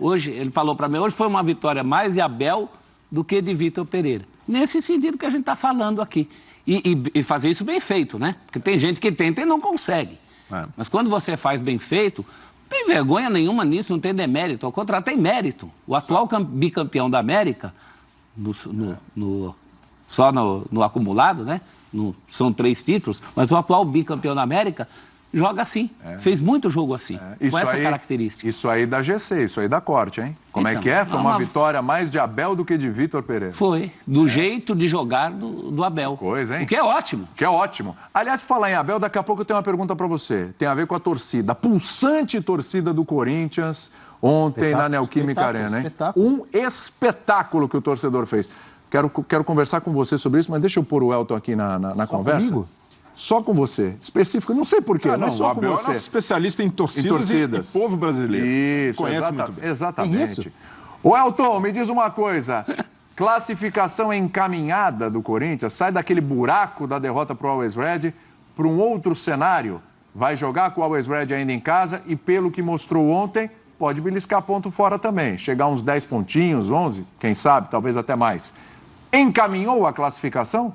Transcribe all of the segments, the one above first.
hoje, ele falou para mim, hoje foi uma vitória mais de Abel do que de Vitor Pereira. Nesse sentido que a gente está falando aqui. E fazer isso bem feito, né? Porque tem gente que tenta e não consegue. Mas quando você faz bem feito, não tem vergonha nenhuma nisso, não tem demérito. Ao contrário, tem mérito. O atual bicampeão da América, só no acumulado, né? São 3 títulos, mas o atual bicampeão da América joga assim. Fez muito jogo assim, com essa característica. Isso aí da GC, isso aí da corte, hein? Como então, é que é? Foi uma vitória mais de Abel do que de Vitor Pereira. Foi, do jeito de jogar do Abel. Coisa, hein? O que é ótimo. Que é ótimo. Aliás, falar em Abel, daqui a pouco eu tenho uma pergunta para você. Tem a ver com a torcida, a pulsante torcida do Corinthians ontem na Neoquímica Arena, hein? Um espetáculo que o torcedor fez. Quero conversar com você sobre isso, mas deixa eu pôr o Elton aqui na conversa. Comigo? Só com você, específico, não sei porquê, mas só com você. O Abel é nosso especialista em torcidas. E povo brasileiro. Isso, conhece muito bem. Exatamente. O Elton, me diz uma coisa, classificação encaminhada do Corinthians, sai daquele buraco da derrota para o Always Red para um outro cenário, vai jogar com o Always Red ainda em casa e pelo que mostrou ontem, pode beliscar ponto fora também, chegar uns 10 pontinhos, 11, quem sabe, talvez até mais. Encaminhou a classificação?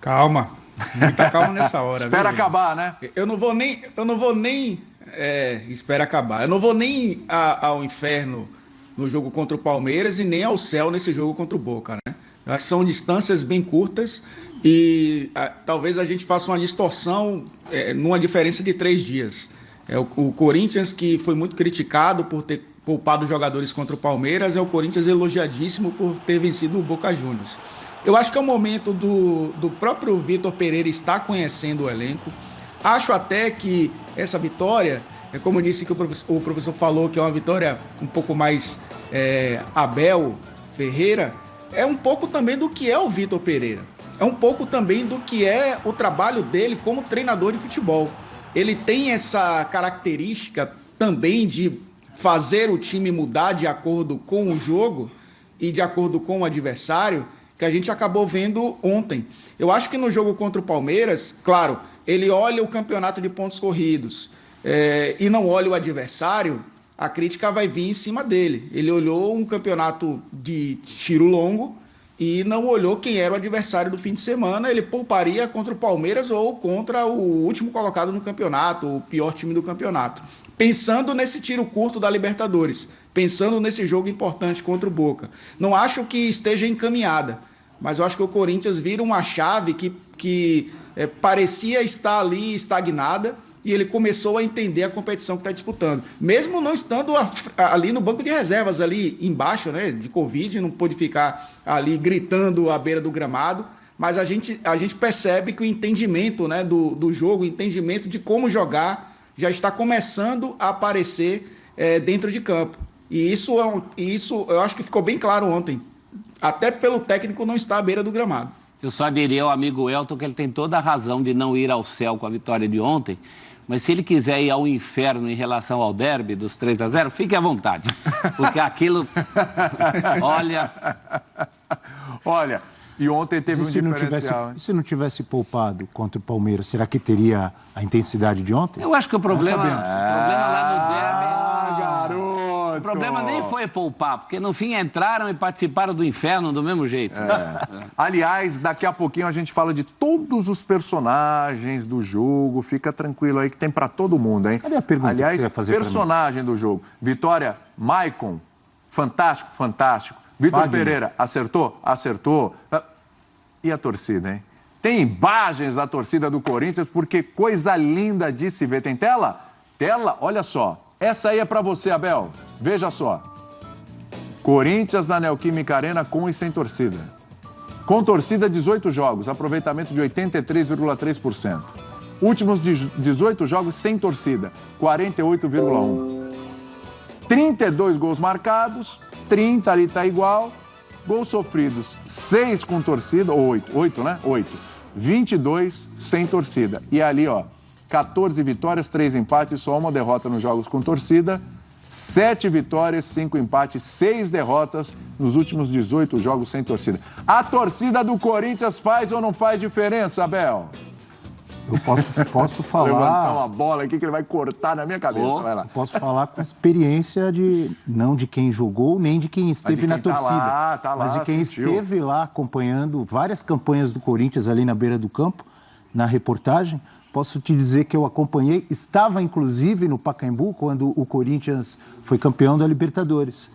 Calma, muita calma nessa hora. Espera acabar, né? Eu não vou nem espera acabar. Eu não vou nem ao inferno no jogo contra o Palmeiras e nem ao céu nesse jogo contra o Boca, né? Eu acho que são distâncias bem curtas e talvez a gente faça uma distorção numa diferença de 3 dias. O Corinthians, que foi muito criticado por ter poupado jogadores contra o Palmeiras, é o Corinthians elogiadíssimo por ter vencido o Boca Juniors. Eu acho que é o momento do próprio Vitor Pereira estar conhecendo o elenco. Acho até que essa vitória, como eu disse que o professor falou, que é uma vitória um pouco mais Abel Ferreira, é um pouco também do que é o Vitor Pereira. É um pouco também do que é o trabalho dele como treinador de futebol. Ele tem essa característica também de fazer o time mudar de acordo com o jogo e de acordo com o adversário, que a gente acabou vendo ontem. Eu acho que no jogo contra o Palmeiras, claro, ele olha o campeonato de pontos corridos e não olha o adversário, a crítica vai vir em cima dele. Ele olhou um campeonato de tiro longo e não olhou quem era o adversário do fim de semana. Ele pouparia contra o Palmeiras ou contra o último colocado no campeonato, o pior time do campeonato. Pensando nesse tiro curto da Libertadores, pensando nesse jogo importante contra o Boca. Não acho que esteja encaminhada, mas eu acho que o Corinthians vira uma chave que parecia estar ali estagnada e ele começou a entender a competição que está disputando. Mesmo não estando ali no banco de reservas, ali embaixo, né, de Covid, não pôde ficar ali gritando à beira do gramado, mas a gente percebe que o entendimento, né, do jogo, o entendimento de como jogar, já está começando a aparecer dentro de campo. E isso eu acho que ficou bem claro ontem. Até pelo técnico não estar à beira do gramado. Eu só diria ao amigo Elton que ele tem toda a razão de não ir ao céu com a vitória de ontem, mas se ele quiser ir ao inferno em relação ao derby dos 3-0, fique à vontade. Porque aquilo... Olha, e ontem teve um diferencial. Se não tivesse poupado contra o Palmeiras, será que teria a intensidade de ontem? Eu acho que o problema lá no derby... garoto! O problema nem foi poupar, porque no fim entraram e participaram do inferno do mesmo jeito. Aliás, daqui a pouquinho a gente fala de todos os personagens do jogo. Fica tranquilo aí que tem pra todo mundo, hein? Cadê a pergunta? Aliás, que você ia fazer personagem do jogo. Vitória, Maicon, fantástico, fantástico. Vitor Pereira, acertou? Acertou. E a torcida, hein? Tem imagens da torcida do Corinthians, porque coisa linda de se ver. Tem tela? Tela, olha só. Essa aí é pra você, Abel. Veja só. Corinthians na Neoquímica Arena com e sem torcida. Com torcida, 18 jogos, aproveitamento de 83,3%. Últimos 18 jogos sem torcida, 48,1%. 32 gols marcados, 30 ali tá igual. Gols sofridos, 6 com torcida, ou 8, né? 8. 22 sem torcida. E ali, ó, 14 vitórias, 3 empates e só uma derrota nos jogos com torcida. 7 vitórias, 5 empates, 6 derrotas nos últimos 18 jogos sem torcida. A torcida do Corinthians faz ou não faz diferença, Abel? Eu posso falar... Levantar uma bola aqui que ele vai cortar na minha cabeça, vai lá. Posso falar com experiência não de quem jogou, nem de quem esteve na torcida. Mas de quem esteve lá acompanhando várias campanhas do Corinthians ali na beira do campo, na reportagem. Posso te dizer que eu acompanhei, estava inclusive no Pacaembu quando o Corinthians foi campeão da Libertadores.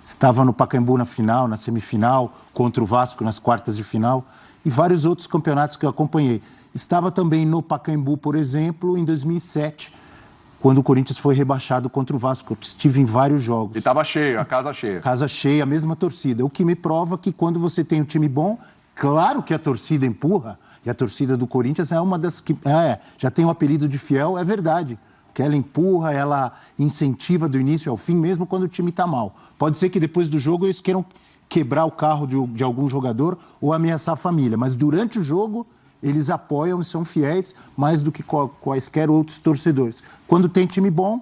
Estava no Pacaembu na final, na semifinal, contra o Vasco nas quartas de final e vários outros campeonatos que eu acompanhei. Estava também no Pacaembu, por exemplo, em 2007, quando o Corinthians foi rebaixado contra o Vasco. Eu estive em vários jogos. E estava cheio, a casa cheia. Casa cheia, a mesma torcida. O que me prova que quando você tem um time bom, claro que a torcida empurra. E a torcida do Corinthians é uma das que já tem o apelido de fiel, é verdade. Que ela empurra, ela incentiva do início ao fim, mesmo quando o time está mal. Pode ser que depois do jogo eles queiram quebrar o carro de algum jogador ou ameaçar a família. Mas durante o jogo, eles apoiam e são fiéis mais do que quaisquer outros torcedores. Quando tem time bom,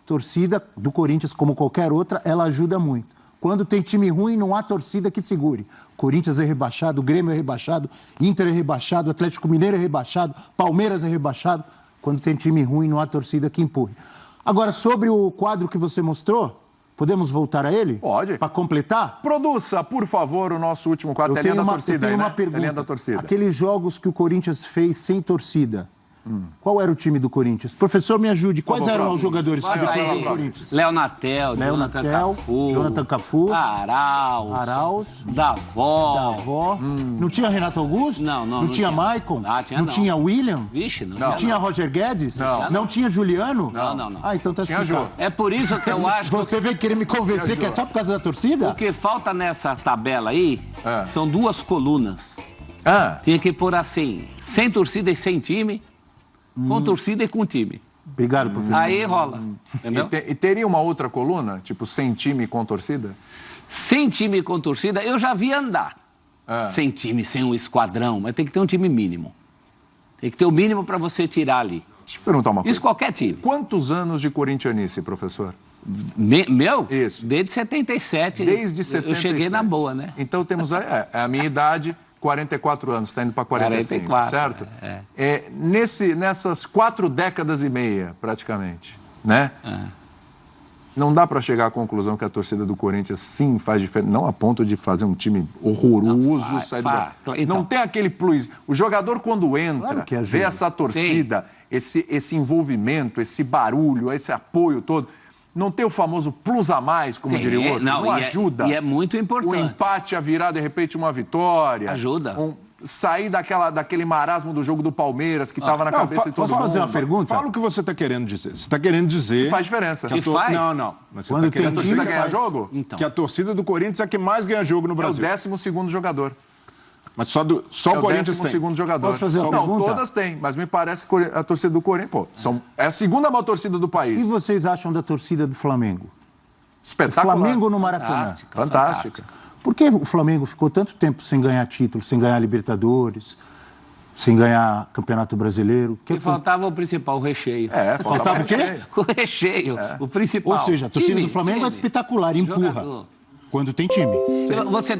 torcida do Corinthians, como qualquer outra, ela ajuda muito. Quando tem time ruim, não há torcida que segure. Corinthians é rebaixado, o Grêmio é rebaixado, Inter é rebaixado, Atlético Mineiro é rebaixado, Palmeiras é rebaixado. Quando tem time ruim, não há torcida que empurre. Agora, sobre o quadro que você mostrou, podemos voltar a ele? Pode. Para completar? Produza, por favor, o nosso último quadro. Telinha da torcida. Eu tenho uma pergunta. Telinha da torcida. Aqueles jogos que o Corinthians fez sem torcida, qual era o time do Corinthians? Professor, me ajude. Quais eram os jogadores que defendiam o Corinthians? Leonatel, Jonathan Cafu, Arauz, Davó. Não tinha Renato Augusto? Não tinha Maicon? Não tinha William? Vixe, não tinha Roger Guedes? Não tinha Juliano? Não. Ah, então tá explicado. É por isso que eu acho... Você veio querer me convencer que é só por causa da torcida? O que falta nessa tabela aí são duas colunas. Tinha que pôr assim, sem torcida e sem time, com torcida e com time. Obrigado, professor. Aí rola, entendeu? E teria uma outra coluna, tipo sem time e com torcida? Sem time e com torcida, eu já vi andar. Sem time, sem um esquadrão, mas tem que ter um time mínimo. Tem que ter o mínimo para você tirar ali. Deixa eu perguntar uma coisa. Isso qualquer time. Quantos anos de corintianice, professor? Meu? Isso. Desde 77. Desde 77. Eu cheguei na boa, né? Então temos a minha idade... 44 anos, está indo para 45, 44, certo? Nessas 4 décadas e meia, praticamente, né? Não dá para chegar à conclusão que a torcida do Corinthians, sim, faz diferença. Não a ponto de fazer um time horroroso, sair do... Então, não tem aquele plus. O jogador, quando entra, vê essa torcida, esse envolvimento, esse barulho, esse apoio todo... Não tem o famoso plus a mais, como diria o outro? Não ajuda. E é muito importante. O empate a virar, de repente, uma vitória. Ajuda. Sair daquele marasmo do jogo do Palmeiras, que estava na cabeça de todo mundo. Posso fazer uma pergunta? Fala o que você está querendo dizer. Você está querendo dizer... Que faz diferença. Faz? Não. Mas Quando que a torcida ganha jogo? Então. Que a torcida do Corinthians é a que mais ganha jogo no Brasil. É o 12º jogador. Mas só o Corinthians tem. É o 12º jogador. Posso fazer uma pergunta? Não, todas têm, mas me parece que a torcida do Corinthians... é a segunda maior torcida do O país. que vocês acham da torcida do Flamengo? Espetacular. O Flamengo no Maracanã. Fantástica. Por que o Flamengo ficou tanto tempo sem ganhar título, sem ganhar Libertadores, sem ganhar Campeonato Brasileiro? E faltava o principal, o recheio. Faltava o quê? O recheio, o principal. Ou seja, a torcida do Flamengo é espetacular, empurra. Jogador. Quando tem time.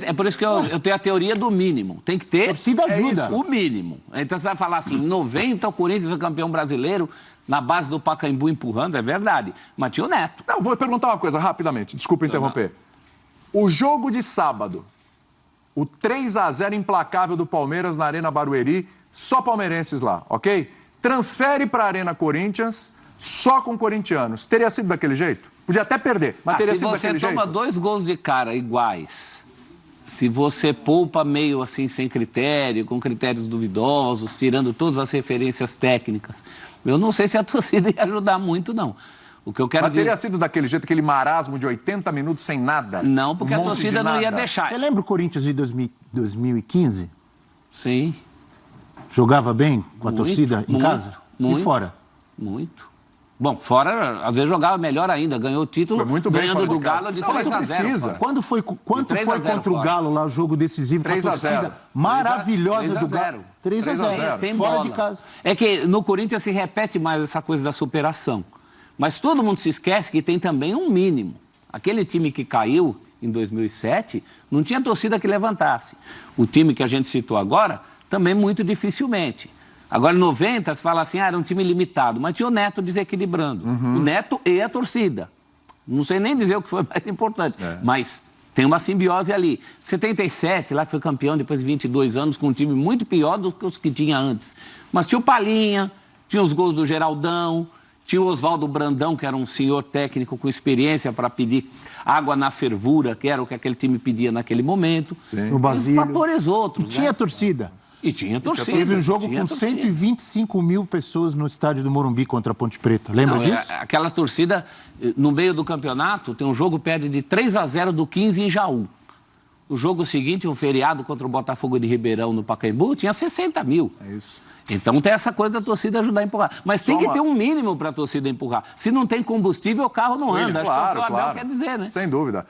É por isso que eu tenho a teoria do mínimo. Tem que ter torcida ajuda. O mínimo. Então você vai falar assim, em 90 o Corinthians foi campeão brasileiro na base do Pacaembu empurrando, é verdade. Mas tinha o Neto. Não, vou perguntar uma coisa rapidamente, desculpa interromper. O jogo de sábado, o 3-0 implacável do Palmeiras na Arena Barueri, só palmeirenses lá, ok? Transfere para a Arena Corinthians, só com corintianos. Teria sido daquele jeito? Podia até perder, mas teria sido daquele jeito. Se você toma 2 gols de cara iguais, se você poupa meio assim sem critério, com critérios duvidosos, tirando todas as referências técnicas, eu não sei se a torcida ia ajudar muito, não. O que eu quero Mas teria sido daquele jeito, aquele marasmo de 80 minutos sem nada? Não, porque a torcida não ia deixar. Você lembra o Corinthians de 2015? Sim. Jogava bem com a torcida em casa? Muito, e fora? Muito. Bom, fora, às vezes jogava melhor ainda, ganhou o título, foi muito bem ganhando do Galo de 3-0. Quando foi contra o Galo lá, o jogo decisivo com a torcida maravilhosa do Galo? 3-0, fora de casa. É que no Corinthians se repete mais essa coisa da superação. Mas todo mundo se esquece que tem também um mínimo. Aquele time que caiu em 2007 não tinha torcida que levantasse. O time que a gente citou agora, também muito dificilmente. Agora, em 90, se fala assim, era um time limitado, mas tinha o Neto desequilibrando. O Neto e a torcida. Não sei nem dizer o que foi mais importante, mas tem uma simbiose ali. 77, lá que foi campeão depois de 22 anos, com um time muito pior do que os que tinha antes. Mas tinha o Palinha, tinha os gols do Geraldão, tinha o Oswaldo Brandão, que era um senhor técnico com experiência para pedir água na fervura, que era o que aquele time pedia naquele momento. O Basílio. E fatores outros. E tinha torcida. E tinha torcida. Teve um jogo tinha com torcida. 125 mil pessoas no estádio do Morumbi contra a Ponte Preta. Lembra disso? Aquela torcida, no meio do campeonato, tem um jogo perde de 3-0 do 15 em Jaú. O jogo seguinte, um feriado contra o Botafogo de Ribeirão, no Pacaembu, tinha 60 mil. É isso. Então tem essa coisa da torcida ajudar a empurrar. Mas tem que ter um mínimo para a torcida empurrar. Se não tem combustível, o carro não anda. Acho que é o que o Abel quer dizer, né? Sem dúvida.